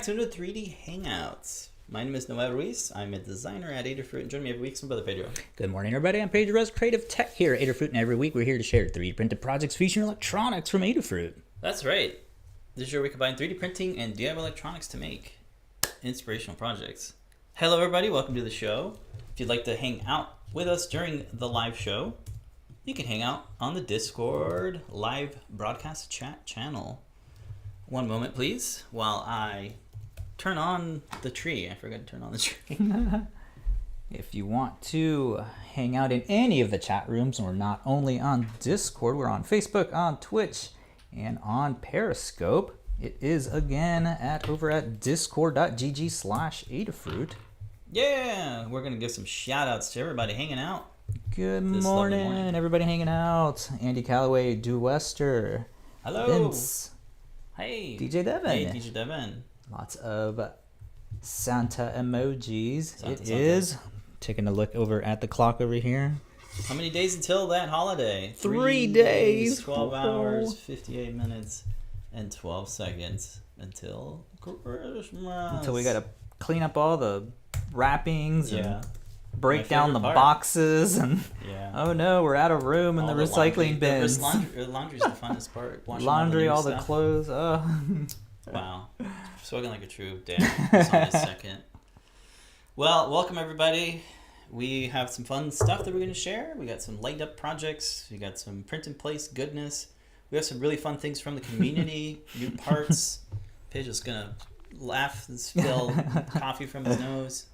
back to another 3D Hangouts. My name is Noel Ruiz. I'm a designer at Adafruit, and joining me every week is my brother Pedro. Good morning, everybody. I'm Pedro Rez, Creative Tech here at Adafruit, and every week we're here to share 3D printed projects featuring electronics from Adafruit. That's right. This is your week combine 3D printing and DIY electronics to make inspirational projects. Hello, everybody. Welcome to the show. If you'd like to hang out with us during the live show, you can hang out on the Discord live broadcast chat channel. One moment, please, while I turn on the tree. I forgot to turn on the tree. If you want to hang out in any of the chat rooms, and we're not only on Discord, we're on Facebook, on Twitch, and on Periscope. It is again over at discord.gg/Adafruit. Yeah, we're going to give some shout outs to everybody hanging out. Good morning, everybody hanging out. Andy Calloway, Dew Wester, Hello. Vince, Hey. DJ Devin. Hey, DJ Devin. Lots of Santa emojis. Santa. Is taking a look over at the clock over here. How many days until that holiday? 3 days. 12 hours, 58 minutes, and 12 seconds until Christmas. Until we got to clean up all the wrappings and break down the boxes. And oh no, we're out of room in the recycling bins. Laundry's the funnest part. Laundry, all the clothes. Oh. Wow. Spoken like a true dad. It's on his second. Well, welcome everybody. We have some fun stuff that we're going to share. We got some light up projects. We got some print in place goodness. We have some really fun things from the community, new parts. Paige is going to laugh and spill coffee from his nose.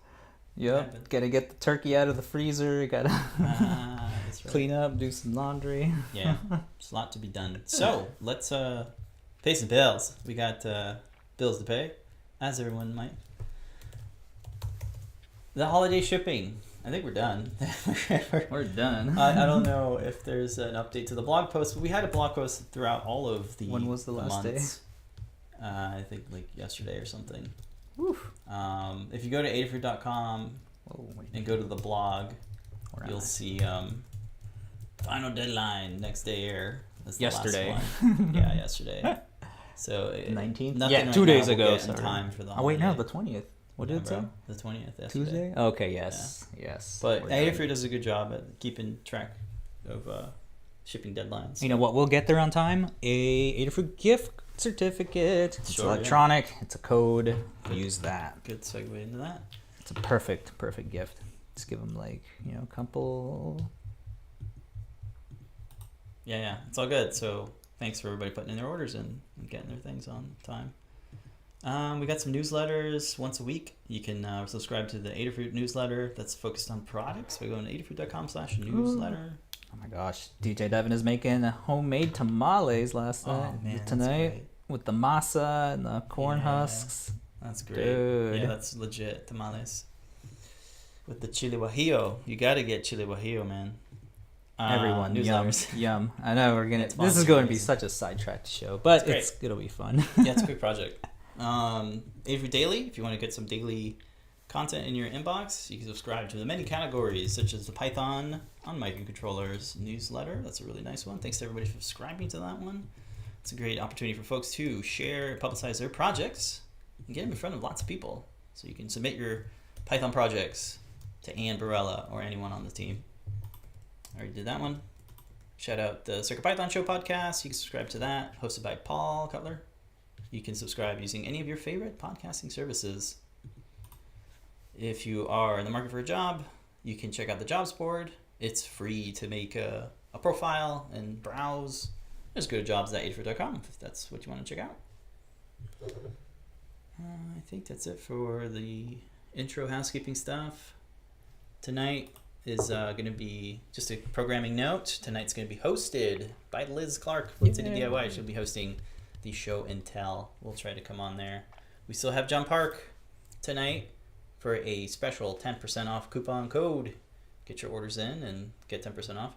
Yep. Got to get the turkey out of the freezer. Got to clean up, do some laundry. Yeah, there's a lot to be done. So let's pay some bills. We got bills to pay, as everyone might. The holiday shipping. I think we're done. We're done. I don't know if there's an update to the blog post, but we had a blog post throughout all of the When was the last months. I think like yesterday or something. Oof. If you go to adafruit.com and go to the blog, you'll see final deadline, next day air. That's the yesterday. last one. Yeah, yesterday. So 19th? Yeah, 2 days ago. Time for the oh wait, no, the 20th. What did it say? The 20th. Yesterday. Tuesday? Okay, yes. Yeah. Yes. But Adafruit does a good job at keeping track of shipping deadlines. You know what? We'll get there on time. A Adafruit gift certificate. It's electronic. Yeah. It's a code. Use that. Good segue into that. It's a perfect gift. Just give them like, a couple. Yeah. It's all good. So thanks for everybody putting in their orders and getting their things on time. We got some newsletters once a week. You can subscribe to the Adafruit newsletter that's focused on products. We go to adafruit.com/newsletter. Oh my gosh, DJ Devin is making homemade tamales tonight with the masa and the corn husks. That's great. Dude. Yeah, that's legit tamales. With the chile guajillo. You got to get chile guajillo, man. Everyone, newsletters. Yum. I know this is going to be such a sidetracked show, but it'll be fun. Yeah, it's a quick project. Adafruit Daily, if you want to get some daily content in your inbox, you can subscribe to the many categories such as the Python on microcontrollers newsletter. That's a really nice one. Thanks to everybody for subscribing to that one. It's a great opportunity for folks to share, publicize their projects, and get them in front of lots of people. So you can submit your Python projects to Ann Barella or anyone on the team. I already did that one. Shout out the CircuitPython Show podcast. You can subscribe to that, hosted by Paul Cutler. You can subscribe using any of your favorite podcasting services. If you are in the market for a job, you can check out the jobs board. It's free to make a profile and browse. Just go to jobs.adafruit.com if that's what you want to check out. I think that's it for the intro housekeeping stuff. Tonight is going to be just a programming note. Tonight's going to be hosted by Liz Clark from City DIY. She'll be hosting the show and tell. We'll try to come on there. We still have John Park tonight for a special 10% off coupon code. Get your orders in and get 10% off.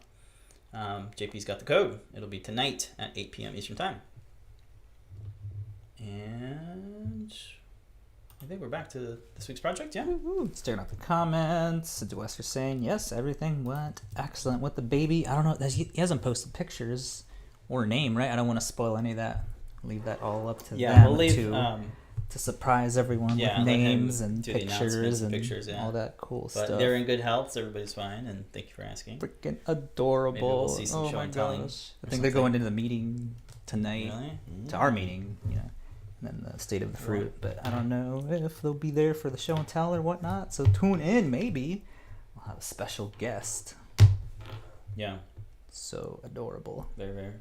JP's got the code. It'll be tonight at 8 p.m. Eastern Time. And I think we're back to this week's project, yeah? Staring at the comments. Dew Wester saying, yes, everything went excellent with the baby. I don't know. He hasn't posted pictures or name, right? I don't want to spoil any of that. Leave that all up to them we'll leave, to surprise everyone Yeah, with let him names and do the announcements pictures and and pictures, yeah. all that cool But stuff. they're in good health, so everybody's fine, and thank you for asking. Freaking adorable. Maybe we'll see some oh show my and telling gosh. I or think they're something. going into the meeting tonight. Really? To our meeting, you know, and then the state of the fruit. But I don't know if they'll be there for the show and tell or whatnot. So tune in, maybe. We'll have a special guest. Yeah. So adorable. Very, very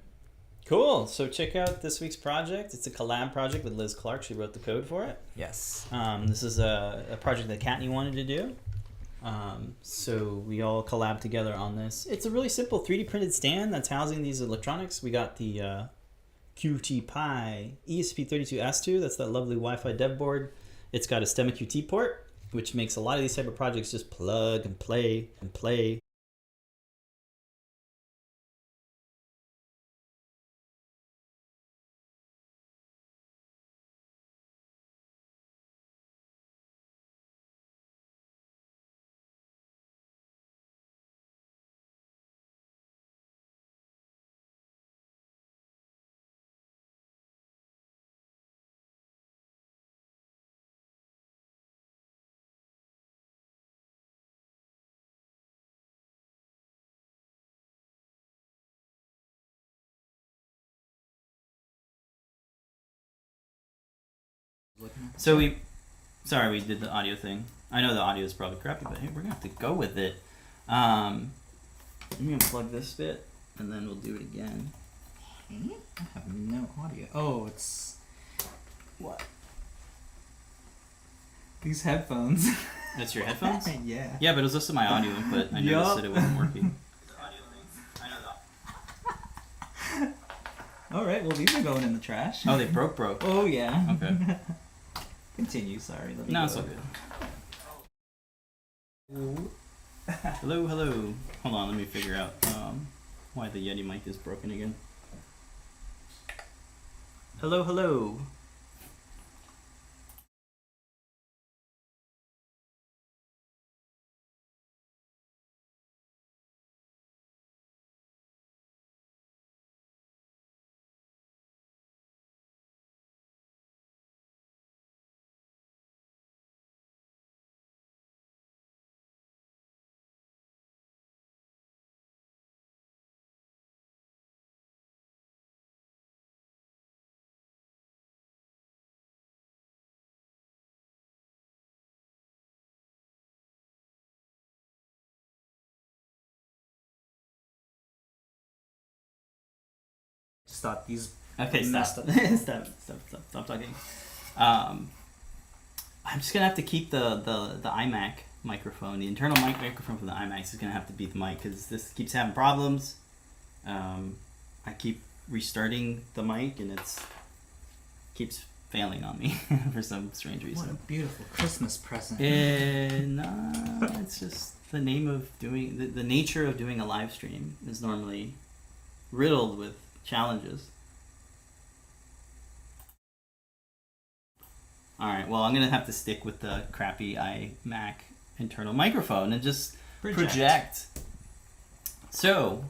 cool. So check out this week's project. It's a collab project with Liz Clark. She wrote the code for it. Yes. This is a project that Kattni wanted to do. So we all collab together on this. It's a really simple 3D printed stand that's housing these electronics. We got the QT Py ESP32 S2. That's that lovely Wi-Fi dev board. It's got a STEMMA QT port, which makes a lot of these type of projects just plug and play and play. So we did the audio thing. I know the audio is probably crappy, but hey, we're gonna have to go with it. I'm gonna plug this bit, and then we'll do it again. I have no audio. Oh, it's what? These headphones. That's your headphones? Yeah. Yeah, but it was also my audio input. I noticed that it wasn't working. All right. Well, these are going in the trash. Oh, they broke. Oh yeah. Okay. Continue. Sorry. Let me No, go. it's all good. Hello. Hold on, let me figure out why the Yeti mic is broken again. Hello. Stop these. Okay, messed stop. up. Stop talking. I'm just gonna have to keep the iMac microphone. The internal microphone for the iMac is gonna have to be the mic because this keeps having problems. I keep restarting the mic and it's keeps failing on me for some strange reason. What a beautiful Christmas present. And it's just the name of doing the nature of doing a live stream is normally riddled with challenges. Alright, well I'm gonna have to stick with the crappy iMac internal microphone and just project. So,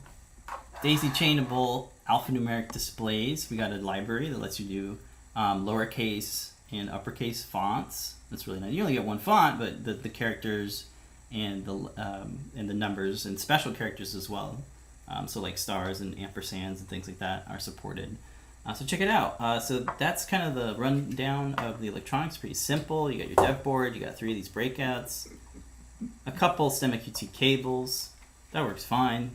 daisy chainable alphanumeric displays. We got a library that lets you do lowercase and uppercase fonts. That's really nice. You only get one font, but the characters and the numbers and special characters as well. So like stars and ampersands and things like that are supported. So check it out. So that's kind of the rundown of the electronics. Pretty simple. You got your dev board. You got 3 of these breakouts. A couple STEMMA QT cables. That works fine.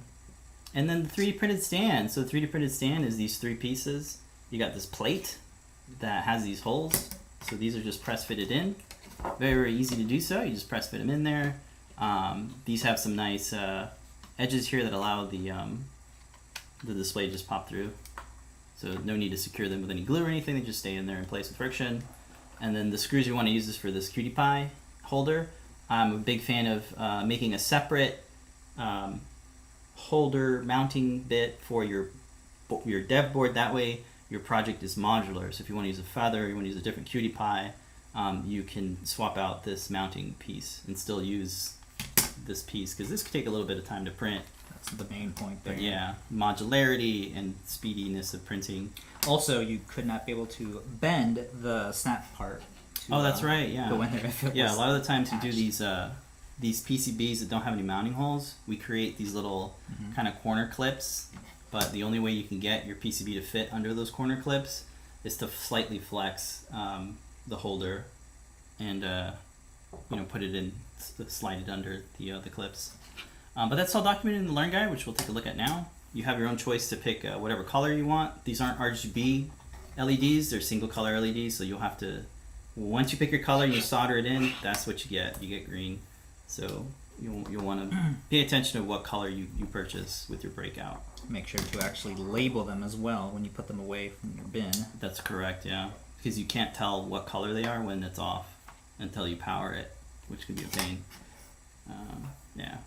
And then the 3D printed stand. So the 3D printed stand is these 3 pieces. You got this plate that has these holes. So these are just press fitted in. Very, very easy to do so. You just press fit them in there. These have some nice edges here that allow the display to just pop through. So no need to secure them with any glue or anything. They just stay in there in place with friction. And then the screws you want to use is for this QT Py holder. I'm a big fan of making a separate holder mounting bit for your dev board. That way your project is modular. So if you want to use a feather, you want to use a different QT Py, you can swap out this mounting piece and still use this piece because this could take a little bit of time to print. That's the main point there. But yeah, modularity and speediness of printing. Also, you could not be able to bend the snap part to. Oh, that's right. Yeah. Go in there if it Yeah, was a lot of the times attached. we do these PCBs that don't have any mounting holes. We create these little kind of corner clips, but the only way you can get your PCB to fit under those corner clips is to slightly flex the holder and put it in, slide it under the clips. But that's all documented in the Learn Guide, which we'll take a look at now. You have your own choice to pick whatever color you want. These aren't RGB LEDs, they're single color LEDs, so you'll have to, once you pick your color and you solder it in, that's what you get. You get green. So you'll want to pay attention to what color you purchase with your breakout. Make sure to actually label them as well when you put them away from your bin. That's correct, yeah. Because you can't tell what color they are when it's off until you power it, which can be a pain. Yeah.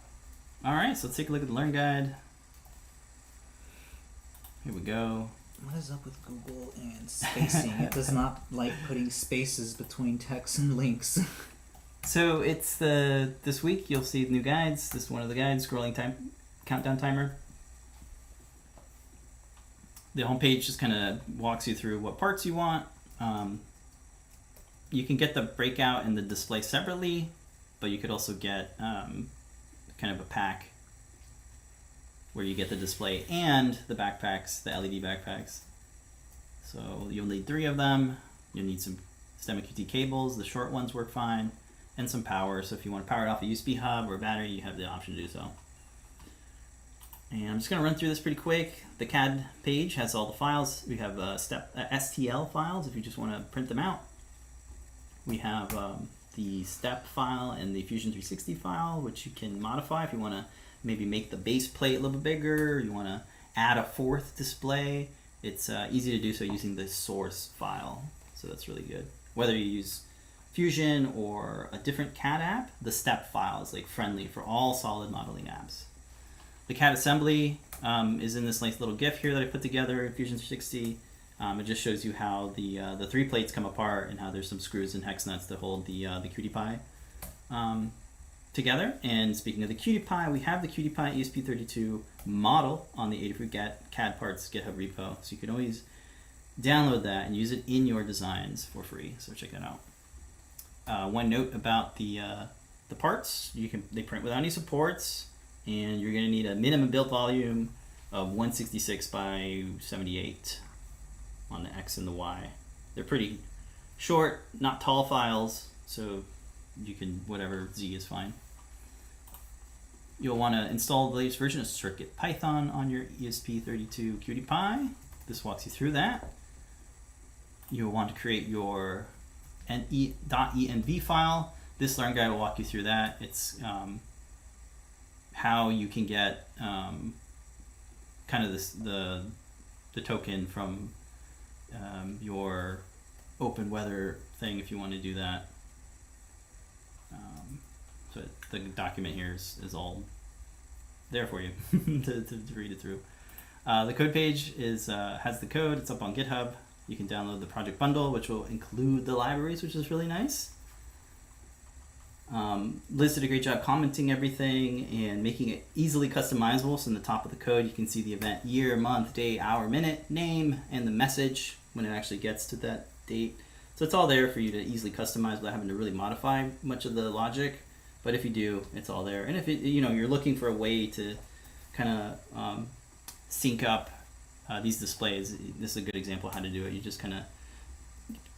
Alright, so let's take a look at the Learn Guide. Here we go. What is up with Google and spacing? It does not like putting spaces between text and links. So it's this week you'll see new guides. This is one of the guides, scrolling time countdown timer. The homepage just kind of walks you through what parts you want. You can get the breakout and the display separately, but you could also get kind of a pack where you get the display and the backpacks, the LED backpacks. So you'll need 3 of them. You'll need some STEMMA QT cables. The short ones work fine. And some power. So if you want to power it off a USB hub or a battery, you have the option to do so. And I'm just going to run through this pretty quick. The CAD page has all the files. We have STL files if you just want to print them out. We have the step file and the Fusion 360 file, which you can modify if you want to maybe make the base plate a little bit bigger. You want to add a 4th display. It's easy to do so using the source file. So that's really good. Whether you use Fusion or a different CAD app, the step file is like friendly for all solid modeling apps. The CAD assembly is in this nice little GIF here that I put together in Fusion 360. It just shows you how the 3 plates come apart and how there's some screws and hex nuts to hold the QT Py together. And speaking of the QT Py, we have the QT Py ESP32 model on the Adafruit CAD parts GitHub repo, so you can always download that and use it in your designs for free. So check that out. One note about the parts: they print without any supports, and you're going to need a minimum build volume of 166 by 78 on the X and the Y. They're pretty short, not tall files, so you can, whatever Z is fine. You'll want to install the latest version of CircuitPython on your ESP32 QT Py. This walks you through that. You'll want to create your .env file. This Learn Guide will walk you through that. It's how you can get kind of the token from your open weather thing if you want to do that. So the document here is all there for you to read it through. The code page has the code. It's up on GitHub. You can download the project bundle, which will include the libraries, which is really nice. Liz did a great job commenting everything and making it easily customizable. So in the top of the code, you can see the event year, month, day, hour, minute, name, and the message when it actually gets to that date. So it's all there for you to easily customize without having to really modify much of the logic. But if you do, it's all there. And if you're looking for a way to kind of sync up these displays, this is a good example of how to do it. You just kind of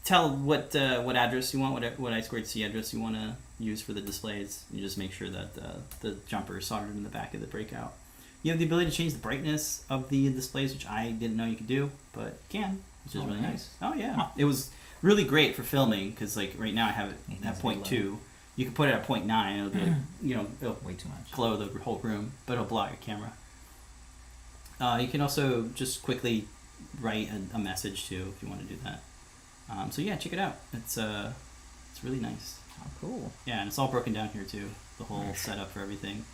tell what address you want, what I2C address you want to use for the displays. You just make sure that the jumper is soldered in the back of the breakout. You have the ability to change the brightness of the displays, which I didn't know you could do, but you can, which is really nice. Oh yeah, huh. It was really great for filming because like right now I have it at 0.2. You can put it at 0.9. It'll be it'll way too much. Glow the whole room, but it'll block your camera. You can also just quickly write a message too if you want to do that. So yeah, check it out. It's really nice. Oh, cool. Yeah, and it's all broken down here too. The whole setup for everything.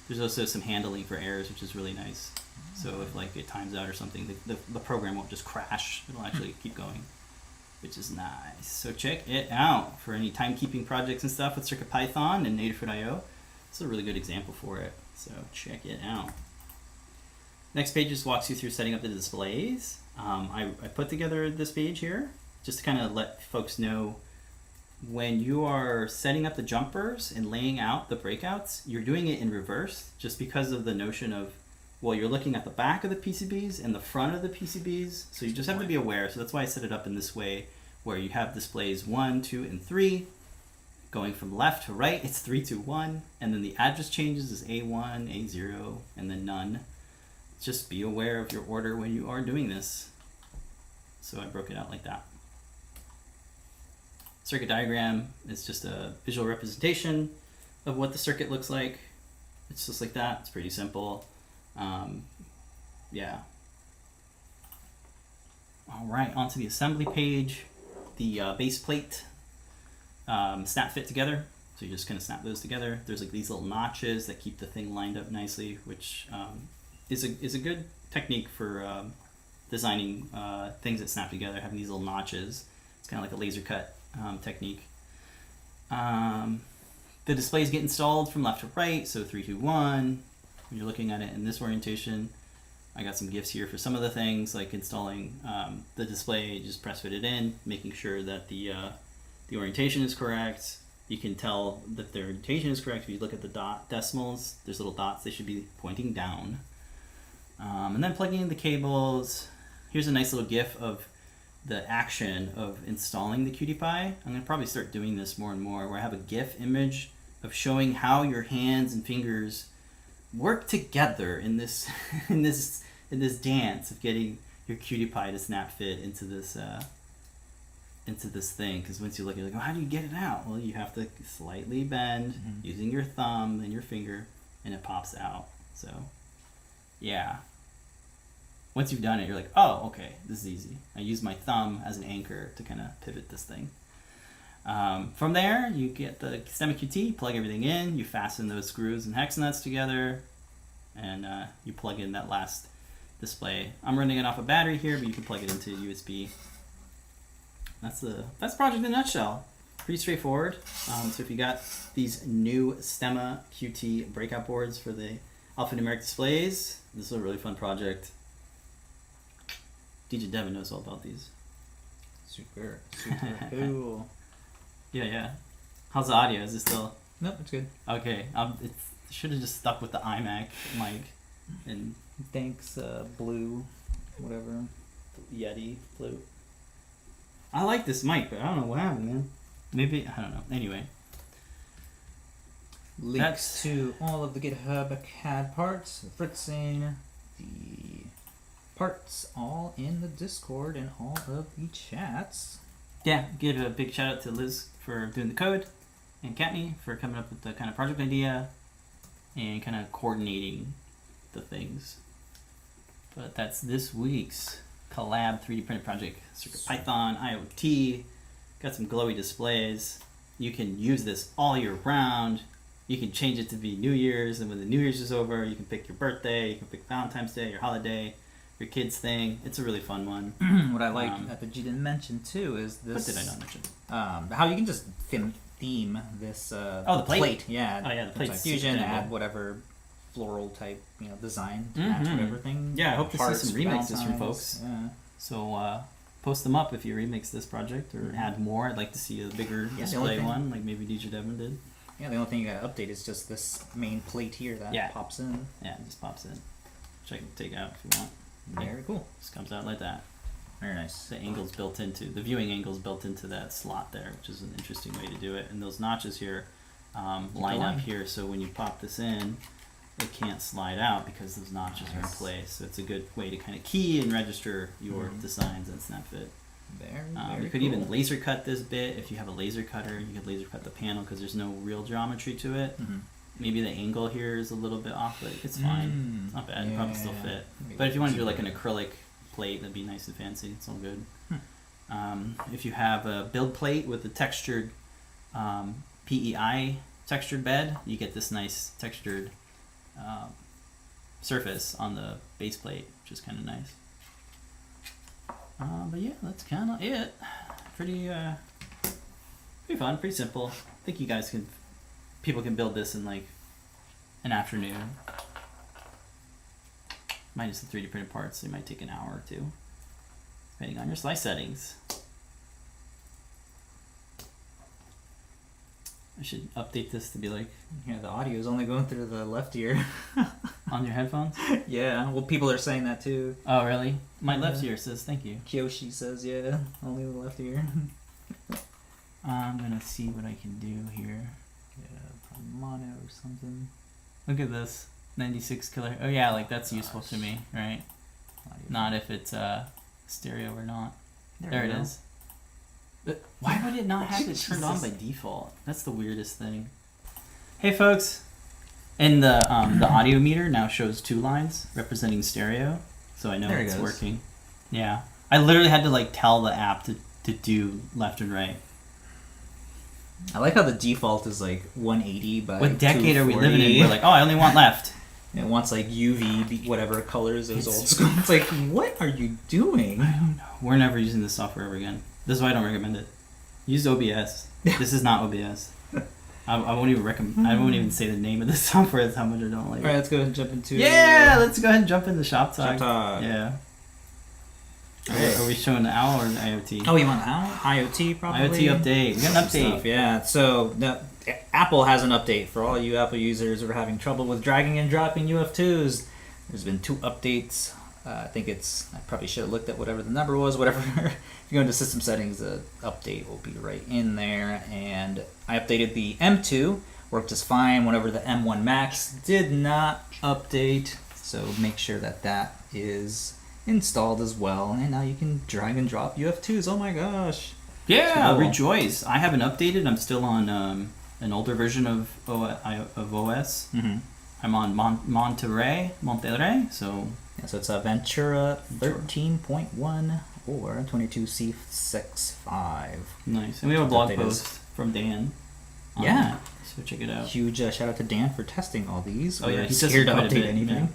There's also some handling for errors, which is really nice. So if like it times out or something, the program won't just crash. It'll actually keep going, which is nice. So check it out for any timekeeping projects and stuff with CircuitPython and Adafruit.io. It's a really good example for it. So check it out. Next page just walks you through setting up the displays. I put together this page here just to kind of let folks know when you are setting up the jumpers and laying out the breakouts, you're doing it in reverse just because of the notion of, well, you're looking at the back of the PCBs and the front of the PCBs, so you just have to be aware. So that's why I set it up in this way, where you have displays 1, 2, and 3. Going from left to right, it's 3, 2, 1, and then the address changes is A1, A0, and then none. Just be aware of your order when you are doing this. So I broke it out like that. Circuit diagram is just a visual representation of what the circuit looks like. It's just like that. It's pretty simple. Yeah. All right, onto the assembly page. The base plate snap fit together. So you're just gonna snap those together. There's like these little notches that keep the thing lined up nicely, which is a good technique for designing things that snap together, having these little notches. It's kind of like a laser cut technique. The displays get installed from left to right, so 3, 2, 1. When you're looking at it in this orientation, I got some GIFs here for some of the things, like installing the display. Just press fit it in, making sure that the orientation is correct. You can tell that the orientation is correct if you look at the decimals. There's little dots; they should be pointing down. And then plugging in the cables. Here's a nice little GIF of the action of installing the QT Py. I'm gonna probably start doing this more and more, where I have a GIF image of showing how your hands and fingers work together in this in this dance of getting your QT Py to snap fit into this thing. Because once you look, you're like, oh, how do you get it out? Well, you have to slightly bend using your thumb and your finger, and it pops out. So, yeah. Once you've done it, you're like, oh, okay, this is easy. I use my thumb as an anchor to kind of pivot this thing. From there, you get the STEMMA QT, plug everything in, you fasten those screws and hex nuts together, and you plug in that last display. I'm running it off a battery here, but you can plug it into USB. That's the project in a nutshell. Pretty straightforward. So if you got these new STEMMA QT breakout boards for the alphanumeric displays, this is a really fun project. DJ Devin knows all about these. Super cool. Yeah. How's the audio? Is it still? Nope, it's good. Okay. It should have just stuck with the iMac mic and Thanks, Blue, whatever. Yeti flute. I like this mic, but I don't know what happened, man. Maybe I don't know. Anyway. Links to all of the GitHub CAD parts, fritzing, the parts all in the Discord and all of the chats. Yeah, give a big shout out to Liz for doing the code, and Katney for coming up with the kind of project idea and kind of coordinating the things. But that's this week's collab 3D printed project. CircuitPython, IoT, got some glowy displays. You can use this all year round. You can change it to be New Year's, and when the New Year's is over, you can pick your birthday, you can pick Valentine's Day, your holiday, your kid's thing. It's a really fun one. What I like that you didn't mention too is this. What did I not mention? How you can just theme this. The plate. Yeah. Oh yeah, the plate. Fusion. Add whatever floral type design to match whatever thing. Yeah, I hope to see some remixes from folks. Yeah. So post them up if you remix this project or add more. I'd like to see a bigger display one, like maybe DJ Devin did. Yeah, the only thing you gotta update is just this main plate here that pops in. Yeah, it just pops in. Which I can take out if you want. Very cool. Just comes out like that. Very nice. The viewing angle's built into that slot there, which is an interesting way to do it. And those notches here line up here, so when you pop this in, it can't slide out because those notches are in place. So it's a good way to kind of key and register your designs and snap fit. Very you could cool. even laser cut this bit. If you have a laser cutter, you could laser cut the panel because there's no real geometry to it. Maybe the angle here is a little bit off, but it's fine. It's not bad. It'll probably still fit. But if you want to do like an acrylic plate, that'd be nice and fancy. It's all good. If you have a build plate with a textured PEI textured bed, you get this nice textured surface on the base plate, which is kind of nice. But yeah, that's kind of it. Pretty fun, pretty simple. I think you guys people can build this in like an afternoon. Minus the 3D printed parts, it might take an hour or two, depending on your slice settings. I should update this to be like Yeah, the audio is only going through the left ear. on your headphones. Yeah, well, people are saying that too. Oh, really? My left ear says thank you. Kyoshi says, yeah, only the left ear. I'm gonna see what I can do here. Yeah, mono or something. Look at this, 96 killer. Oh yeah, like that's useful to me, right? Not if it's stereo or not. There it is. But why would it not have it turned on by default? That's the weirdest thing. Hey folks, and the audio meter now shows 2 lines representing stereo, so I know it's working. Yeah, I literally had to like tell the app to do left and right. I like how the default is like 180 by What decade are we 240. living in? We're like, oh, I only want left. It wants like UV, whatever colors is old school. It's like, what are you doing? I don't know. We're never using this software ever again. This is why I don't recommend it. Use OBS. This is not OBS. I won't even recommend. I won't even say the name of the software. That's how much I don't like it. All right, let's go ahead and jump into. Yeah, let's go ahead and jump into Shop Talk. Shop Talk. Yeah. Are we showing the OWL or the IoT? Oh, you want OWL? IoT probably. IoT update. We got an update. Stuff, yeah. So Apple has an update for all you Apple users who are having trouble with dragging and dropping UF2s. There's been 2 updates. I think I probably should have looked at whatever the number was. Whatever. If you go into system settings, the update will be right in there. And I updated the M2. Worked just fine. Went over the M1 Max. Did not update. So make sure that is installed as well. And now you can drag and drop UF2s. Oh my gosh. Yeah, Cool. rejoice. I haven't updated. I'm still on an older version of OS. Mm-hmm. I'm on Monterey, so... Yeah, so it's a Ventura 13.1 or 22C65. Nice. And we have a blog Update post from Dan. on Yeah. that, so check it out. Huge shout out to Dan for testing all these. Oh yeah, he's does scared to quite a update bit, anything.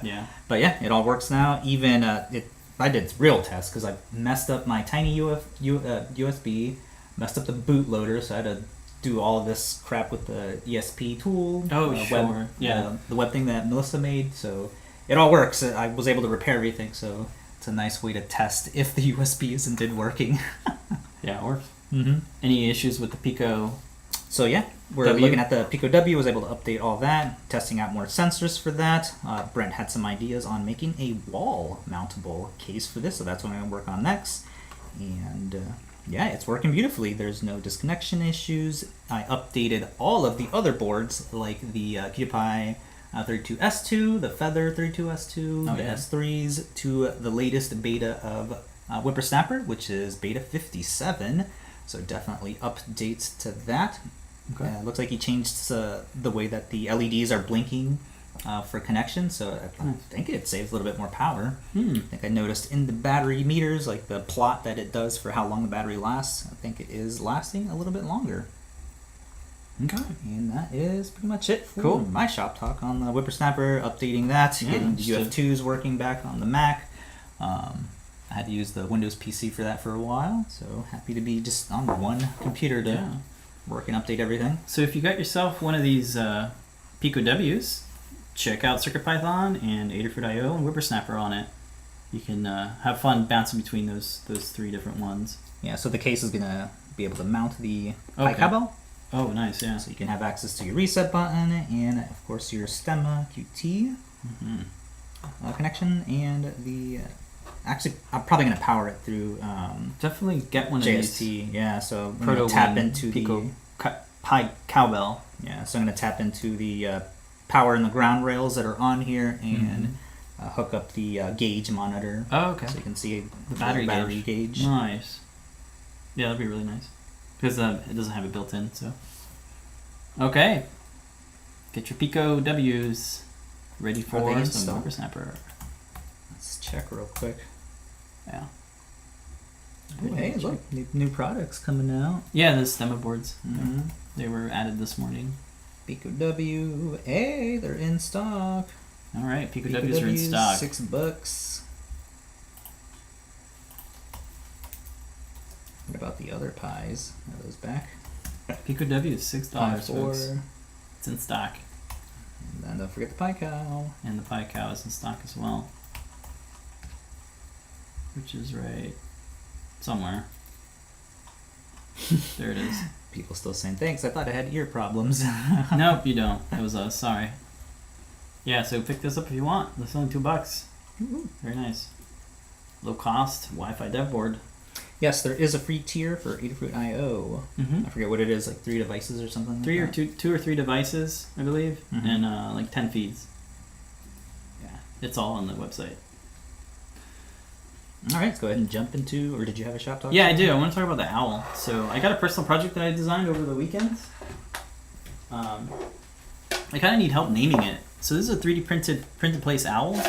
Yeah. But yeah, it all works now. Even I did real tests because I messed up my tiny USB, messed up the bootloader, so I had to do all this crap with the ESP tool. Oh, sure. Web, Yeah. the web thing that Melissa made. So it all works. I was able to repair everything. So it's a nice way to test if the USB is indeed working. Yeah, it works. Mm-hmm. Any issues with the Pico? So yeah, we're W? looking at the Pico W. Was able to update all that, testing out more sensors for that. Brent had some ideas on making a wall mountable case for this, so that's what I'm going to work on next. And yeah, it's working beautifully. There's no disconnection issues. I updated all of the other boards, like the QT Py 32 S2, the Feather 32 S2, the S3s, to the latest beta of Whippersnapper, which is beta 57. So definitely updates to that. Okay. Looks like he changed the way that the LEDs are blinking for connection, so I think it saves a little bit more power. I think I noticed in the battery meters, like the plot that it does for how long the battery lasts, I think it is lasting a little bit longer. Okay. And that is pretty much it for Cool. my shop talk on the Whippersnapper, updating that, getting the UF2s working back on the Mac. I had to use the Windows PC for that for a while, so happy to be just on one computer to work and update everything. So if you got yourself one of these Pico Ws, check out CircuitPython and Adafruit.io and Whippersnapper on it. You can have fun bouncing between those 3 different ones. Yeah, so the case is gonna be able to mount the Pi cowbell. Oh, nice, yeah. So you can have access to your reset button and, of course, your STEMMA QT connection and the. Actually, I'm probably gonna power it through Definitely get one of JST. these. Yeah, so I'm Proto gonna tap into Pico the Pi cowbell. Yeah, so I'm gonna tap into the power and the ground rails that are on here and hook up the gauge monitor. Oh, okay. So you can see The battery gauge. Nice. Yeah, that'd be really nice. Because it doesn't have it built in, so. Okay. Get your Pico Ws ready for they some installed? Whippersnapper. Let's check real quick. Yeah. Ooh, hey, look, new products coming out. Yeah, the STEMMA boards. They were added this morning. Pico W. Hey, they're in stock. All right, Pico Ws are in stock. $6. What about the other pies? Are those back? Pico W is $6, Pi folks. 4. It's in stock. And then don't forget the Pi Cow. And the Pi Cow is in stock as well. Which is right somewhere. There it is. People still saying thanks. I thought I had ear problems. Nope, you don't. It was us. Sorry. Yeah, so pick this up if you want. It's only $2. Very nice. Low cost Wi-Fi dev board. Yes, there is a free tier for Adafruit IO. Mm-hmm. I forget what it is, like 3 devices or something. Three or like that. two or three devices, I believe, Mhm. and like 10 feeds. Yeah, it's all on the website. All right, let's go ahead and jump into. Or did you have a shop talk? Yeah, I do. I want to talk about the owl. So I got a personal project that I designed over the weekend. I kind of need help naming it. So this is a 3D printed place owl,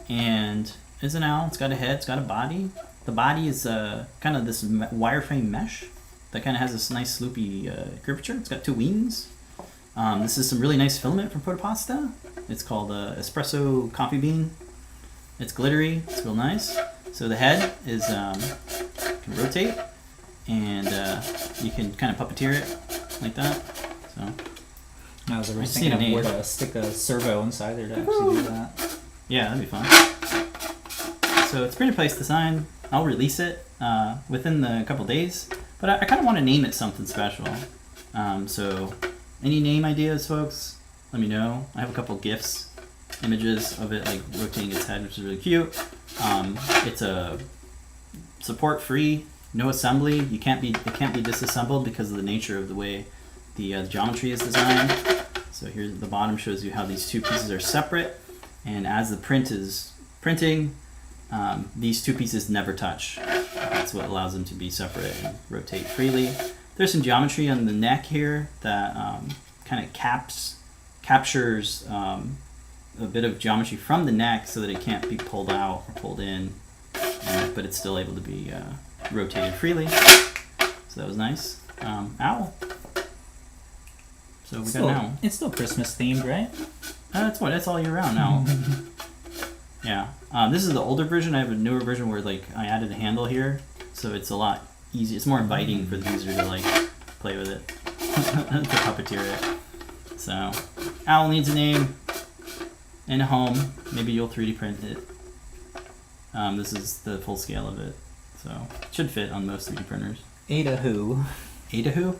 and it's an owl. It's got a head. It's got a body. The body is kind of this wireframe mesh that kind of has this nice loopy curvature. It's got 2 wings. This is some really nice filament from Protopasta. It's called espresso coffee bean. It's glittery. It's real nice. So the head is can rotate, and you can kind of puppeteer it like that. So I was just thinking need a of name. where to stick a servo inside there to actually do that. yeah, that'd be fun. So it's printed place design. I'll release it within the couple days, but I kind of want to name it something special. So any name ideas, folks? Let me know. I have a couple GIFs, images of it like rotating its head, which is really cute. It's a support free, no assembly. It can't be disassembled because of the nature of the way the geometry is designed. So here the bottom shows you how these 2 pieces are separate, and as the print is printing, these 2 pieces never touch. That's what allows them to be separate and rotate freely. There's some geometry on the neck here that kind of captures a bit of geometry from the neck so that it can't be pulled out or pulled in, but it's still able to be rotated freely. So that was nice. Owl. So we got an owl. It's still Christmas themed, right? It's all year round now. Yeah. This is the older version. I have a newer version where like I added a handle here, so it's a lot easier. It's more inviting for the user to like play with it, to puppeteer it. So, owl needs a name and a home. Maybe you'll 3D print it. This is the full scale of it, so it should fit on most 3D printers. Ada who? Ada who?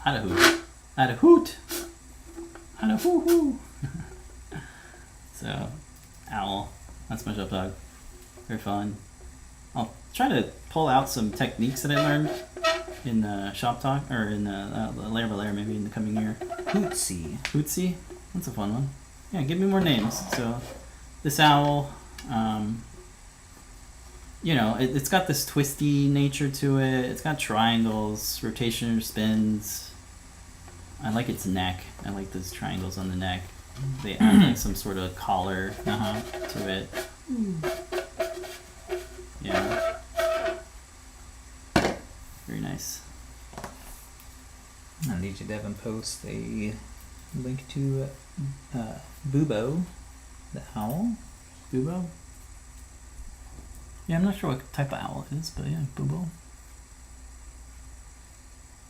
Ada who? Ada hoot. Ada hoo hoo. So, owl. That's my shop talk. Very fun. I'll try to pull out some techniques that I learned in the shop talk, or in the layer by layer, maybe in the coming year. Hootsy. Hootsy? That's a fun one. Yeah, give me more names. So, this owl, you know, it's got this twisty nature to it. It's got triangles, rotation, spins. I like its neck. I like those triangles on the neck. They add like some sort of collar to it. Yeah. Very nice. I need you to have him post a link to Bubo, the owl. Bubo? Yeah, I'm not sure what type of owl it is, but yeah, Bubo.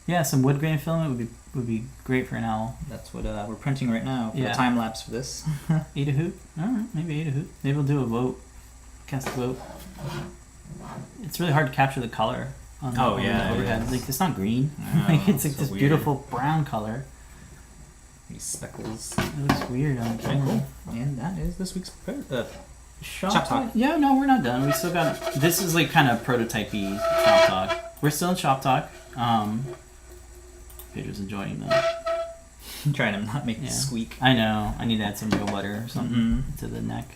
Yeah, some wood grain filament would be great for an owl. That's what we're printing right now for Yeah. the time lapse for this. Ada hoot? Alright, maybe Ada hoot. Maybe we'll do a vote. Cast a vote. It's really hard to capture the color on the, on the overhead. is. Like, it's not green. No, Like, it's like so this weird. beautiful brown color. These speckles. It looks weird on the Very camera. cool. And that is this week's Shop Shop talk? talk. Yeah, no, we're not done. We still got. This is like kind of prototypey shop talk. We're still in shop talk. Pedro's enjoying that. I'm trying to not make Yeah. it squeak. I know. I need to add some real butter or something Mhm. to the neck.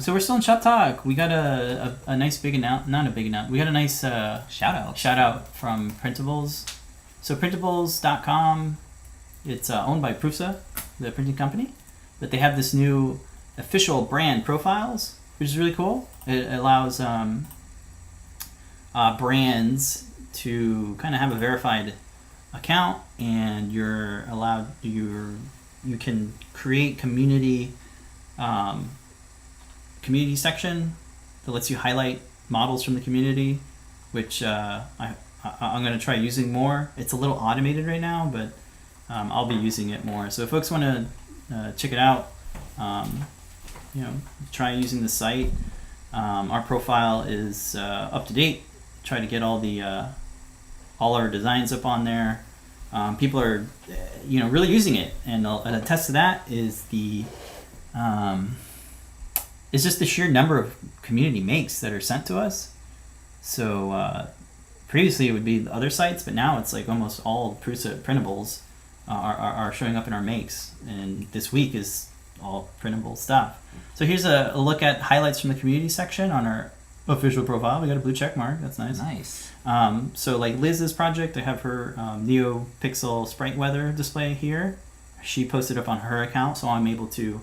So we're still in shop talk. We got a nice big announcement. Not a big announcement. We got a nice shout out from Printables. So Printables.com. It's owned by Prusa, the printing company, but they have this new official brand profiles, which is really cool. It allows brands to kind of have a verified account, and you're allowed you can create community section that lets you highlight models from the community, which I'm going to try using more. It's a little automated right now, but I'll be using it more. So if folks want to check it out, try using the site. Our profile is up to date. Try to get all our designs up on there. People are, really using it, and a test to that is it's just the sheer number of community makes that are sent to us. So previously it would be the other sites, but now it's like almost all Printables are showing up in our makes, and this week is all printable stuff. So here's a look at highlights from the community section on our official profile. We got a blue check mark. That's nice. Nice. So like Liz's project, I have her NeoPixel sprite weather display here. She posted up on her account, so I'm able to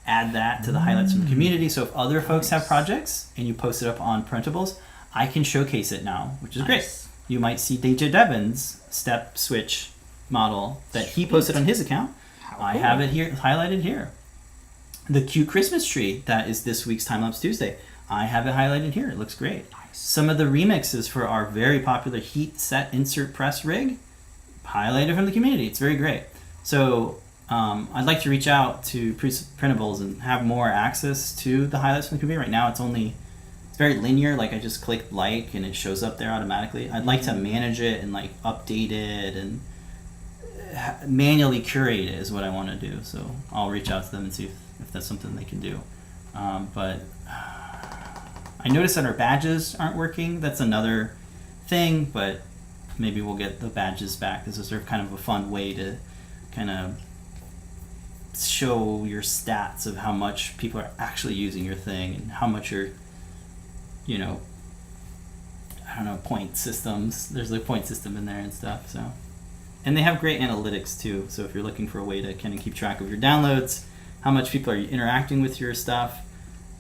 add that to the highlights from the community. So if other folks have projects and you post it up on Printables, I can showcase it now, which is great. You might see DJ Devin's step switch model that he posted on his account. I have it here highlighted here. The cute Christmas tree that is this week's Timelapse Tuesday, I have it highlighted here. It looks great. Some of the remixes for our very popular heat set insert press rig, highlighted from the community. It's very great. So I'd like to reach out to Printables and have more access to the highlights from the community. Right now it's very linear, like I just click like and it shows up there automatically. I'd like to manage it and like update it and manually curate it is what I want to do. So I'll reach out to them and see if that's something they can do. But I noticed that our badges aren't working. That's another thing, but maybe we'll get the badges back. This is sort of kind of a fun way to kind of show your stats of how much people are actually using your thing and how much you're, point systems. There's a point system in there and stuff. So, and they have great analytics too. So if you're looking for a way to kind of keep track of your downloads, how much people are interacting with your stuff,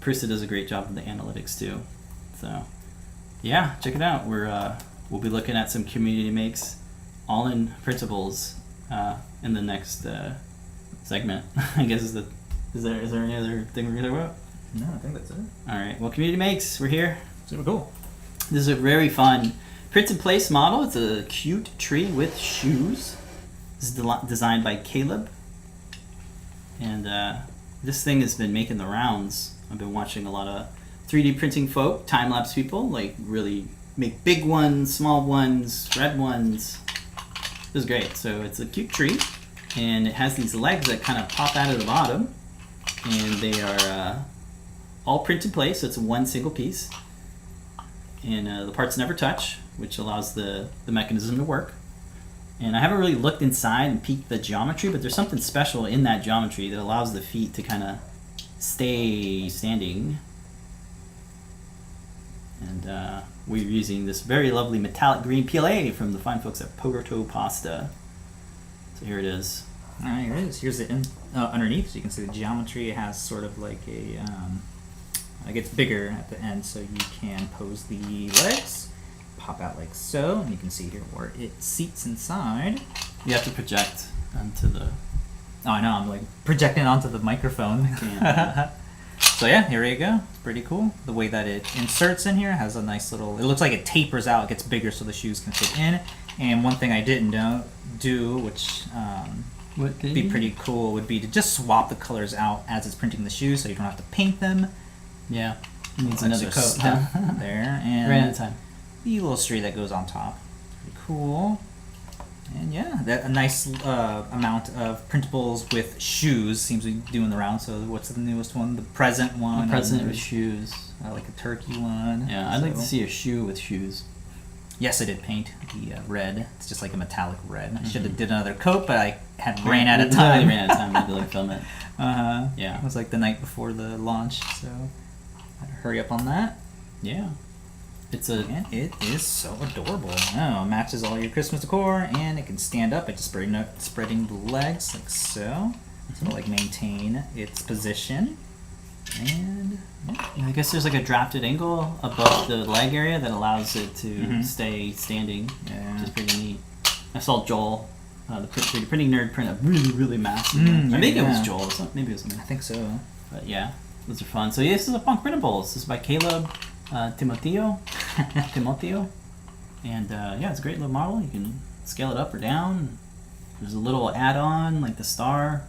Prusa does a great job of the analytics too. So yeah, check it out. We'll be looking at some community makes all in Printables in the next segment. I guess is there any other thing we're gonna talk about? No, I think that's it. All right. Well, community makes, we're here. Super cool. This is a very fun print and place model. It's a cute tree with shoes. This is designed by Caleb, and this thing has been making the rounds. I've been watching a lot of 3D printing folk, time-lapse people, like really make big ones, small ones, red ones. This is great. So it's a cute tree, and it has these legs that kind of pop out of the bottom, and they are all print in place, so it's one single piece. And the parts never touch, which allows the mechanism to work. And I haven't really looked inside and peeked the geometry, but there's something special in that geometry that allows the feet to kind of stay standing. And we're using this very lovely metallic green PLA from the fine folks at Pogoto Pasta. So here it is. All right, here it is. Here's the underneath, so you can see the geometry. It has sort of like a, it gets bigger at the end, so you can pose the legs, pop out like so, and you can see here where it seats inside. You have to project onto the... Oh, I know, I'm like projecting onto the microphone. So yeah, here you go. It's pretty cool. The way that it inserts in here has a nice little, it looks like it tapers out, it gets bigger so the shoes can fit in. And one thing I didn't do, which would be pretty cool, would be to just swap the colors out as it's printing the shoes so you don't have to paint them. Yeah, it needs another coat. There, and ran out of time. The illustrator that goes on top. Pretty cool. And yeah, a nice amount of printables with shoes seems to be doing the round. So what's the newest one? The present one. The present with shoes. Like a turkey one. Yeah, I'd like to see a shoe with shoes. Yes, I did paint the red. It's just like a metallic red. I should have did another coat, but I had ran out of time. Ran out of time. I had to film it. Yeah. It was like the night before the launch, so I had to hurry up on that. Yeah. And it is so adorable. Oh, it matches all your Christmas decor, and it can stand up by just spreading the legs like so. So it'll like maintain its position. And yeah, I guess there's like a drafted angle above the leg area that allows it to stay standing, which is pretty neat. I saw Joel, the 3D printing nerd, print a really, really massive one. I think it was Joel. Maybe it was me. I think so. But yeah, those are fun. So yeah, this is a Punk Printables. This is by Caleb Timoteo. And yeah, it's a great little model. You can scale it up or down. There's a little add-on like the star.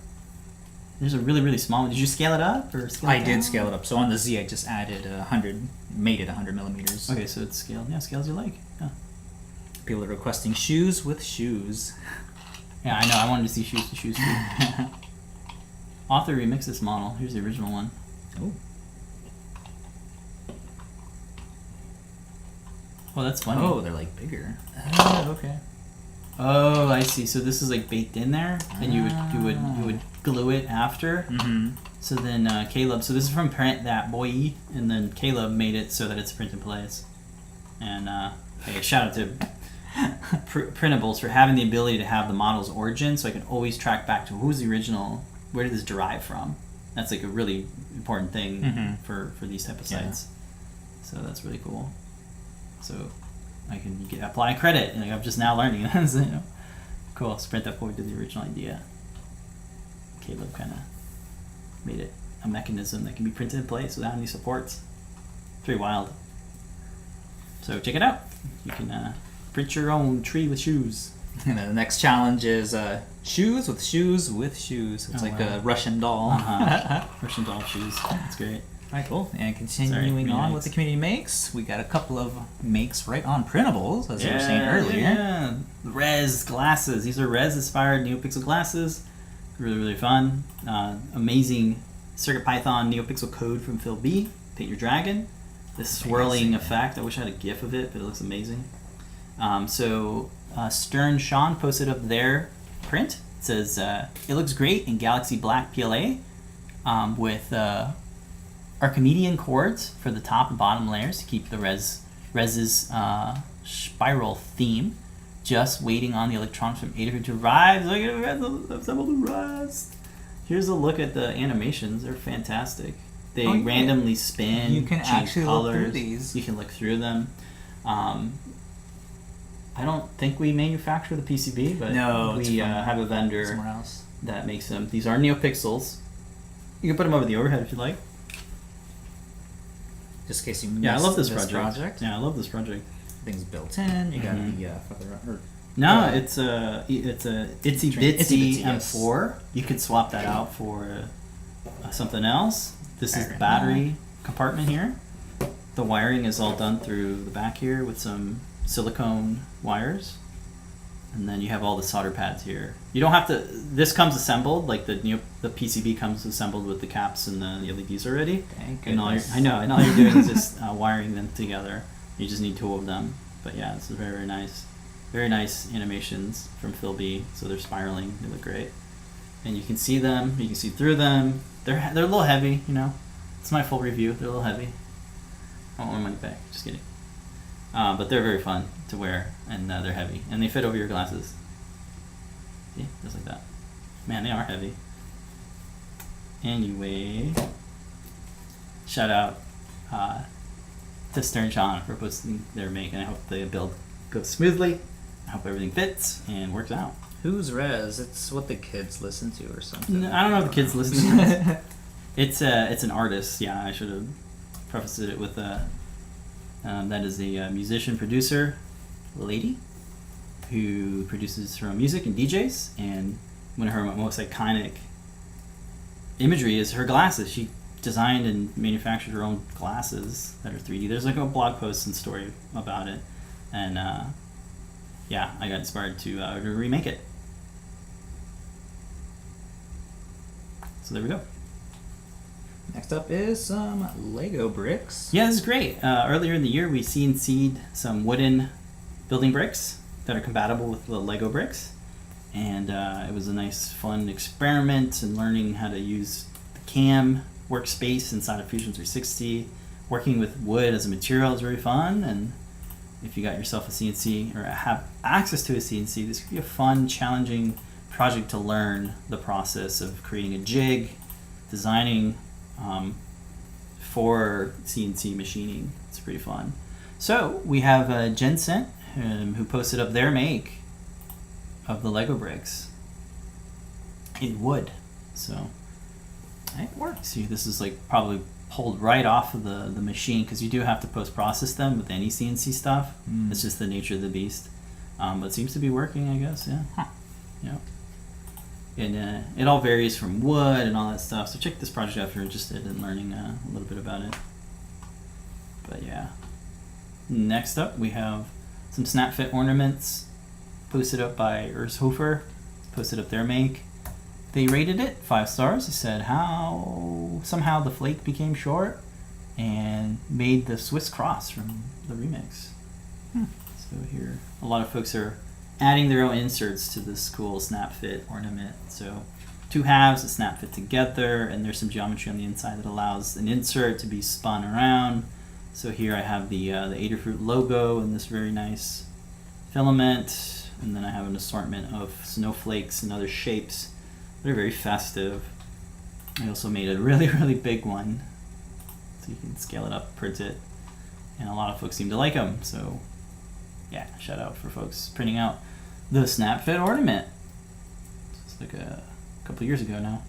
There's a really, really small one. Did you scale it up or scale it I down? did scale it up. So on the Z, I just added 100, made it 100 millimeters. Okay, so it's scaled. Yeah, scale as you like. Yeah. People are requesting shoes with shoes. Yeah, I know. I wanted to see shoes to shoes too. Author remixed this model. Here's the original one. Oh. Oh, that's funny. Oh, they're like bigger. Oh, okay. Oh, I see. So this is like baked in there, and you would glue it after. Mm-hmm. So then Caleb. So this is from Print That Boy, and then Caleb made it so that it's print and plays. And hey, shout out to Printables for having the ability to have the model's origin, so I can always track back to who's the original. Where did this derive from? That's like a really important thing for these type of sites. So that's really cool. So I can apply credit, and I'm just now learning. So, you know, cool. Sprint That Boy did the original idea. Caleb kind of made it a mechanism that can be printed in place without any supports. It's very wild. So check it out. You can print your own tree with shoes. And then the next challenge is shoes with shoes with shoes. It's like a Russian doll. Russian doll shoes. That's great. All right, cool. And continuing on with the community makes, we got a couple of makes right on Printables, as you were saying earlier. Yeah, Res glasses. These are Res inspired NeoPixel glasses. Really, really fun. Amazing CircuitPython NeoPixel code from Phil B. Paint your dragon. This swirling effect. I wish I had a GIF of it, but it looks amazing. Stern Sean posted up their print. It says, it looks great in Galaxy Black PLA with Archimedean chords for the top and bottom layers to keep the Res's spiral theme. Just waiting on the electrons from Adafruit to arrive. Look at the rest. Here's a look at the animations. They're fantastic. They randomly spin. You can change actually colors. look through these. You can look through them. I don't think we manufacture the PCB, but we have a vendor somewhere else that makes them. These are NeoPixels. You can put them over the overhead if you like. Just in case you I love this project. Yeah, I love this project. Things built in. You got the further. No, it's a itsy bitsy M4. You could swap that out for something else. This is the battery compartment here. The wiring is all done through the back here with some silicone wires, and then you have all the solder pads here. You don't have to. This comes assembled, like the PCB comes assembled with the caps and the LEDs already. Thank And all goodness. you're doing is just wiring them together. You just need two of them. But yeah, it's very nice animations from Phil B. So they're spiraling. They look great, and you can see them. You can see through them. They're a little heavy, you know. It's my full review. They're a little heavy. I want my money back. Just kidding. But they're very fun to wear, and they're heavy, and they fit over your glasses. See, just like that. Man, they are heavy. Anyway, shout out to Stern Sean for posting their make, and I hope the build goes smoothly. I hope everything fits and works out. Who's Res? It's what the kids listen to or something. I don't know if the kids listen to this. It's an artist. Yeah, I should have prefaced it with that is a musician producer lady who produces her own music and DJs, and one of her most iconic imagery is her glasses. She designed and manufactured her own glasses that are 3D. There's like a blog post and story about it, and yeah, I got inspired to remake it. So there we go. Next up is some Lego bricks. Yeah, this is great. Earlier in the year, we CNC'd some wooden building bricks that are compatible with the Lego bricks. And it was a nice, fun experiment in learning how to use the CAM workspace inside of Fusion 360. Working with wood as a material is very fun. And if you got yourself a CNC or have access to a CNC, this could be a fun, challenging project to learn the process of creating a jig, designing for CNC machining. It's pretty fun. So we have Jensen who posted up their make of the Lego bricks in wood. So it works. See, this is like probably pulled right off of the machine, because you do have to post-process them with any CNC stuff. It's just the nature of the beast. But it seems to be working, I guess. Yeah. Yeah. And it all varies from wood and all that stuff. So check this project out if you're interested in learning a little bit about it. But yeah. Next up, we have some snap fit ornaments posted up by Ershofer. Posted up their make. They rated it 5 stars. They said how somehow the flake became short and made the Swiss cross from the remix. So here, a lot of folks are adding their own inserts to this cool snap fit ornament. So 2 halves that snap fit together, and there's some geometry on the inside that allows an insert to be spun around. So here I have the Adafruit logo in this very nice filament, and then I have an assortment of snowflakes and other shapes that are very festive. I also made a really, really big one, so you can scale it up, print it, and a lot of folks seem to like them. So yeah, shout out for folks printing out the snap fit ornament. It's like a couple years ago now.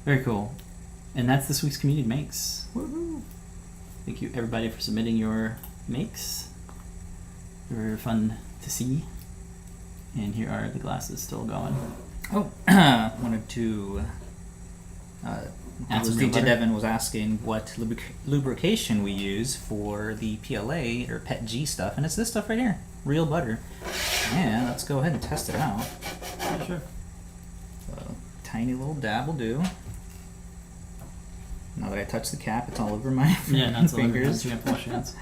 Very cool. And that's this week's community makes. Woohoo! Thank you everybody for submitting your makes. They were fun to see. And here are the glasses still going. Oh, wanted to Add some DJ butter. Devin was asking what lubrication we use for the PLA or PET-G stuff, and it's this stuff right here, real butter. Yeah, let's go ahead and test it out. Yeah, sure. So, tiny little dab will do. Now that I touch the cap, it's all over my Yeah, not so fingers. You have to wash your hands.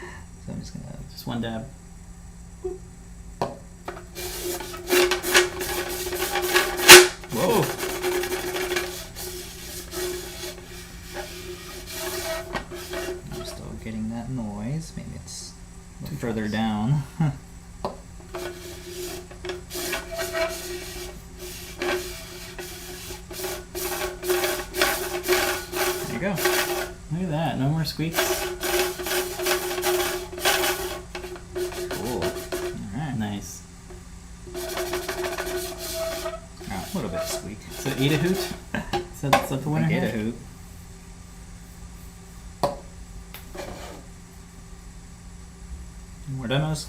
So I'm just gonna. Just one dab. Whoa! I'm still getting that noise. Maybe it's a little further down. There you go. Look at that. No more squeaks. Cool. Alright. Nice. Oh, a little bit of squeak. So Adahoot? Is that the winner Get a here? hoot. More demos?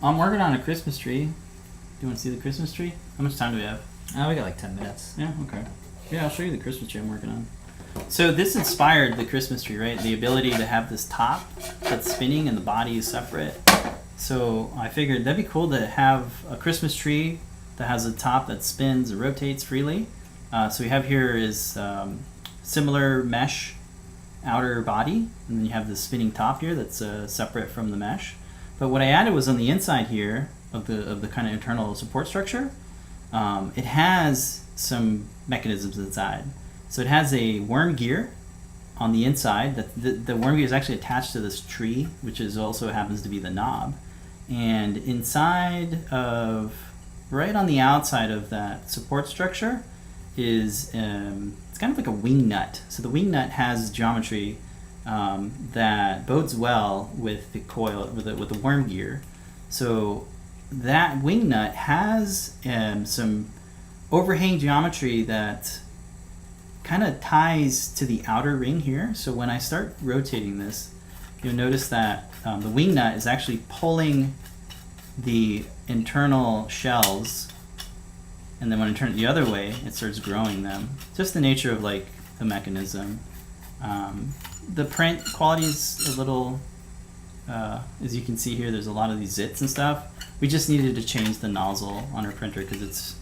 I'm working on a Christmas tree. Do you want to see the Christmas tree? How much time do we have? Oh, we got like 10 minutes. Yeah, okay. Yeah, I'll show you the Christmas tree I'm working on. So this inspired the Christmas tree, right? The ability to have this top that's spinning and the body is separate. So I figured that'd be cool to have a Christmas tree that has a top that spins and rotates freely. So we have here is similar mesh outer body, and then you have the spinning top here that's separate from the mesh. But what I added was on the inside here of the kind of internal support structure. It has some mechanisms inside. So it has a worm gear on the inside. The worm gear is actually attached to this tree, which is also happens to be the knob. And inside of, right on the outside of that support structure is it's kind of like a wing nut. So the wing nut has geometry that bodes well with the coil, with the worm gear. So that wing nut has some overhang geometry that kind of ties to the outer ring here. So when I start rotating this, you'll notice that the wing nut is actually pulling the internal shells, and then when I turn it the other way, it starts growing them. Just the nature of like the mechanism. The print quality is a little, as you can see here, there's a lot of these zits and stuff. We just needed to change the nozzle on our printer because it's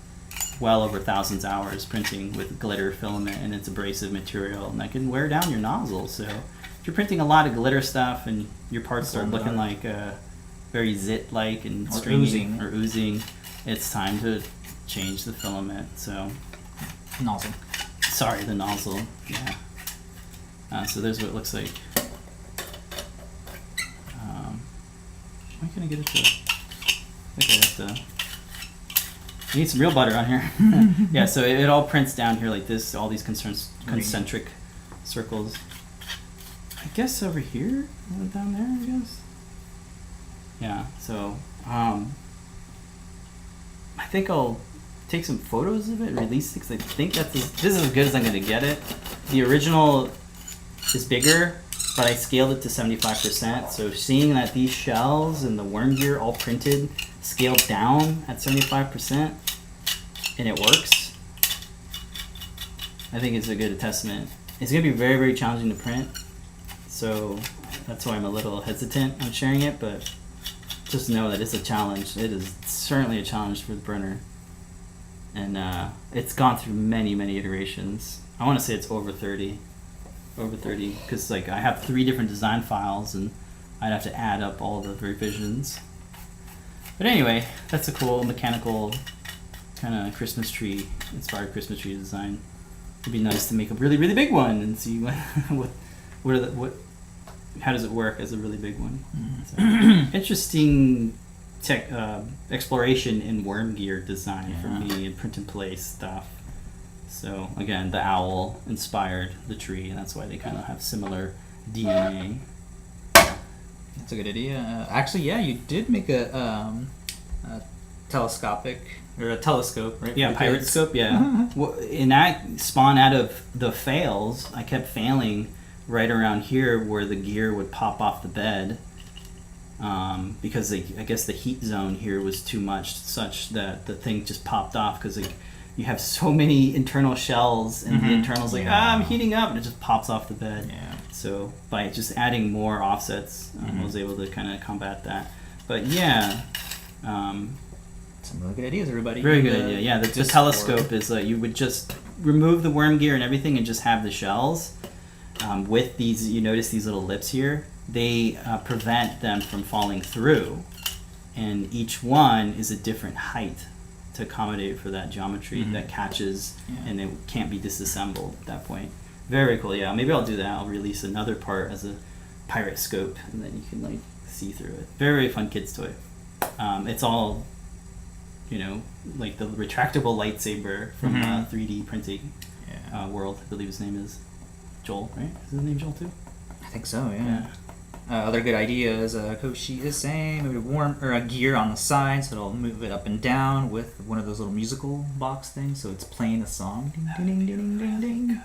well over thousands of hours printing with glitter filament, and it's abrasive material, and that can wear down your nozzle. So if you're printing a lot of glitter stuff and your parts start looking like very zit-like and Or stringy or oozing, it's time to change the filament. So Nozzle. sorry, the nozzle. Yeah. So there's what it looks like. Why can't I get it to? I think I have to. I need some real butter on here. Yeah, so it all prints down here like this, all these concentric circles. I guess over here, down there, I guess. Yeah, so I think I'll take some photos of it and release it because I think this is as good as I'm going to get it. The original is bigger, but I scaled it to 75%. So seeing that these shells and the worm gear all printed, scaled down at 75%, and it works, I think it's a good testament. It's going to be very, very challenging to print, so that's why I'm a little hesitant on sharing it, but just know that it's a challenge. It is certainly a challenge for the printer, and it's gone through many, many iterations. I want to say it's over 30, because like I have 3 different design files, and I'd have to add up all the revisions. But anyway, that's a cool mechanical kind of Christmas tree, inspired Christmas tree design. It'd be nice to make a really, really big one and see how does it work as a really big one. So, interesting exploration in worm gear design for me, and print and place stuff. So again, the owl inspired the tree, and that's why they kind of have similar DNA. That's a good idea. Actually, yeah, you did make a telescopic or a telescope, right? Yeah, pirate scope. Yeah. Well, and that spawned out of the fails. I kept failing right around here where the gear would pop off the bed, because I guess the heat zone here was too much, such that the thing just popped off because you have so many internal shells, and the internal's like, I'm heating up, and it just pops off the bed. Yeah. So by just adding more offsets, I was able to kind of combat that. But yeah, some really good ideas, everybody. very good idea. Yeah, the telescope is you would just remove the worm gear and everything, and just have the shells with these. You notice these little lips here. They prevent them from falling through, and each one is a different height to accommodate for that geometry that catches, and it can't be disassembled at that point. Very cool. Yeah, maybe I'll do that. I'll release another part as a pirate scope, and then you can like see through it. Very, very fun kids toy. It's all, like the retractable lightsaber from 3D printing world. I believe his name is Joel, right? Is his name Joel too? I think so. Yeah. Other good ideas. Koshi is saying maybe a gear on the side, so it'll move it up and down with one of those little musical box things, so it's playing a song. Ding, ding, ding, ding, ding.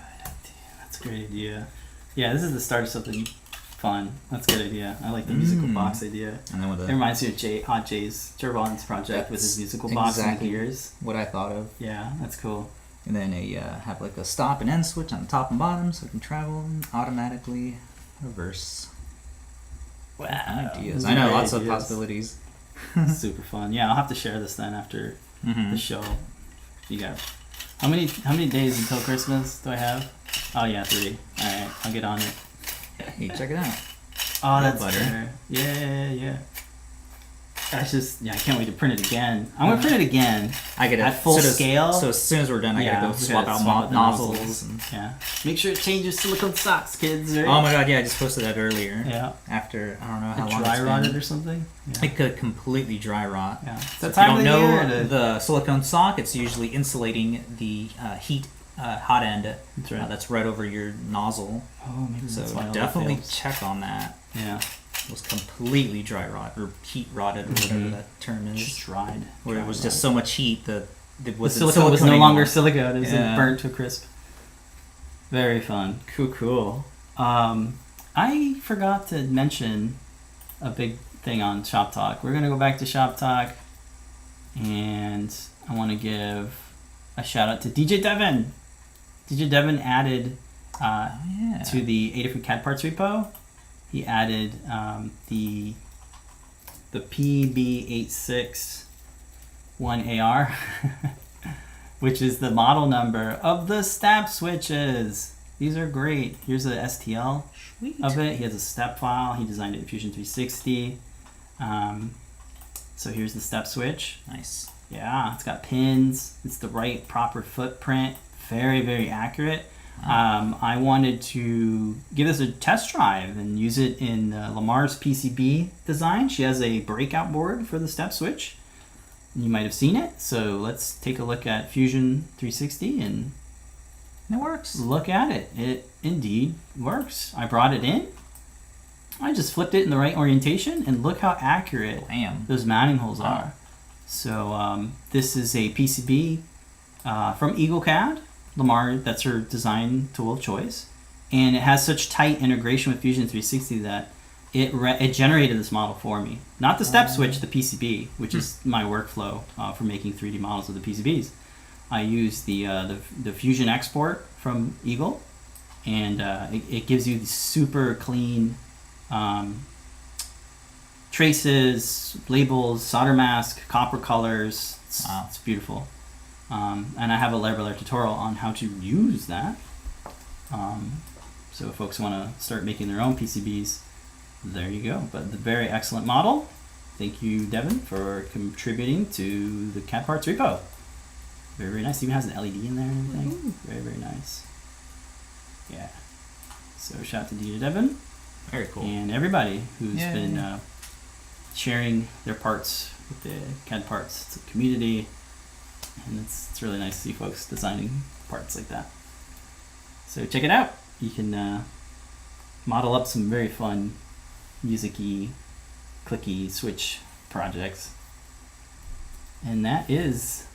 That's a great idea. Yeah, this is the start of something fun. That's a good idea. I like the musical box idea. And then it reminds me of Hot J's Jervon's project with his musical box and gears. What I thought of. Yeah, that's cool. And then have like a stop and end switch on the top and bottom, so it can travel automatically reverse. Wow. Ideas. I know, lots of possibilities. Super fun. Yeah, I'll have to share this then after the show. You got how many days until Christmas do I have? Oh yeah, 3. All right, I'll get on it. Hey, check it out. Oh, that's better. Yeah. I can't wait to print it again. I'm gonna print it again. I get it at full scale. So as soon as we're done, I gotta go swap out nozzles. Yeah. Make sure it changes silicone socks, kids. Right? Oh my god, yeah, I just posted that earlier. Yeah. After I don't know how long dry rotted or something. Yeah. It could completely dry rot. Yeah. So if you don't know the silicone sock, it's usually insulating the hot end. That's right. That's right over your nozzle. Oh, maybe so that's why definitely check on that. Yeah. It was completely dry rot or heat rotted or whatever that term is. Just dried. Where it was just so much heat that the silicone was no longer silicone. It was burnt to a crisp. Very fun. Cool. I forgot to mention a big thing on Shop Talk. We're gonna go back to Shop Talk, and I want to give a shout out to DJ Devin. DJ Devin added to the Adafruit CAD parts repo. He added the PB861AR, which is the model number of the step switches. These are great. Here's a STL of it. He has a step file. He designed it in Fusion 360. So here's the step switch. Nice. Yeah, it's got pins. It's the right proper footprint. Very, very accurate. I wanted to give this a test drive and use it in Lamar's PCB design. She has a breakout board for the step switch. You might have seen it. So let's take a look at Fusion 360 and it works. Look at it. It indeed works. I brought it in. I just flipped it in the right orientation, and look how accurate those mounting holes are. So this is a PCB from EagleCAD. Lamar, that's her design tool of choice, and it has such tight integration with Fusion 360 that it generated this model for me. Not the step switch, the PCB, which is my workflow for making 3D models of the PCBs. I use the Fusion export from Eagle, and it gives you the super clean traces, labels, solder mask, copper colors. It's beautiful. And I have a layer tutorial on how to use that. So if folks want to start making their own PCBs, there you go. But the very excellent model. Thank you, Devin, for contributing to the CAD parts repo. Very, very nice. Even has an LED in there and everything. Very, very nice. Yeah. So shout out to Devin. Very cool. And everybody who's been sharing their parts with the CAD parts. It's a community, and it's really nice to see folks designing parts like that. So check it out. You can model up some very fun music-y, clicky switch projects. And that is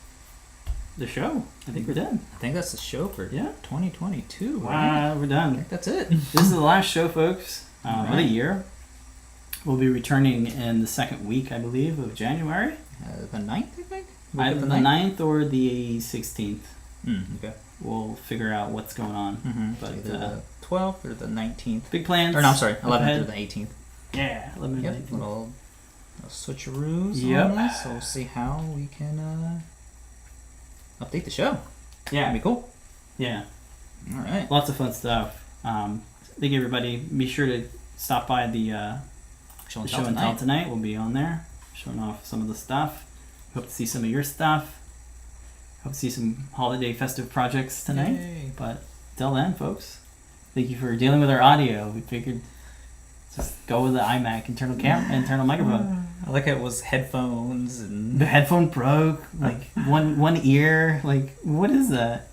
the show. I think we're done. I think that's the show for 2022. Wow, right? we're I done. think that's it. This is the last show, folks. What a Right. year. We'll be returning in the second week, I believe, of January. The 9th, I think? Either the 9th or the 16th. Okay. We'll figure out what's going on. But But either the 12th or the 19th. big plans. Or no, I'm sorry, up 11th ahead. or the 18th. Yeah, 11 and Yep, 19. little switcheroos Yep. on this. So we'll see how we can update the show. Yeah, That'd be cool. yeah. All right. Lots of fun stuff. Thank you, everybody. Be sure to stop by the Show the and show tell and tell tonight. tonight. We'll be on there showing off some of the stuff. Hope to see some of your stuff. Hope to see some holiday festive projects tonight. Yay. But till then, folks, thank you for dealing with our audio. We figured just go with the iMac internal internal microphone. I like how it was headphones and The headphone broke. Like one ear. Like what is that?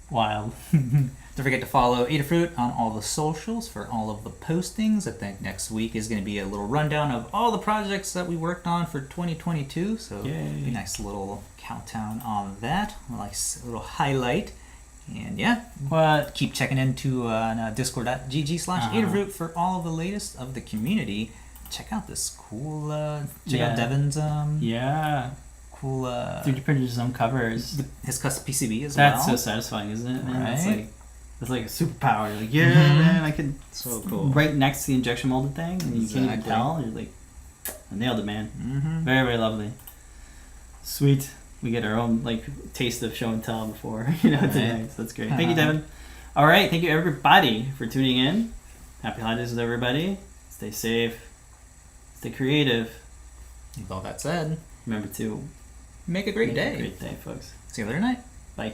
Wild. don't forget to follow Adafruit on all the socials for all of the postings. I think next week is going to be a little rundown of all the projects that we worked on for 2022. So Yay. a nice little countdown on that, like a little highlight. And yeah, What? keep checking into discord.gg/Adafruit for all of the latest of the community. Check out this cool, check out Yeah. Devin's Yeah. cool, 3D printed some covers. his custom PCB as That's well. so satisfying, isn't it? Man? Right? It's like a superpower. You're like, yeah, Mhm. man, I could So cool. right next to the injection molded thing, and you can't even Exactly. tell. You're like, I nailed it, man. Mm-hmm. Very, very lovely. Sweet. We get our own like taste of show and tell before tonight. So that's great. Thank you, Devin. All right, thank you everybody for tuning in. Happy holidays with everybody. Stay safe. Stay creative. With all that said, Remember to make a great make a day. great day, folks. See you later night. Bye.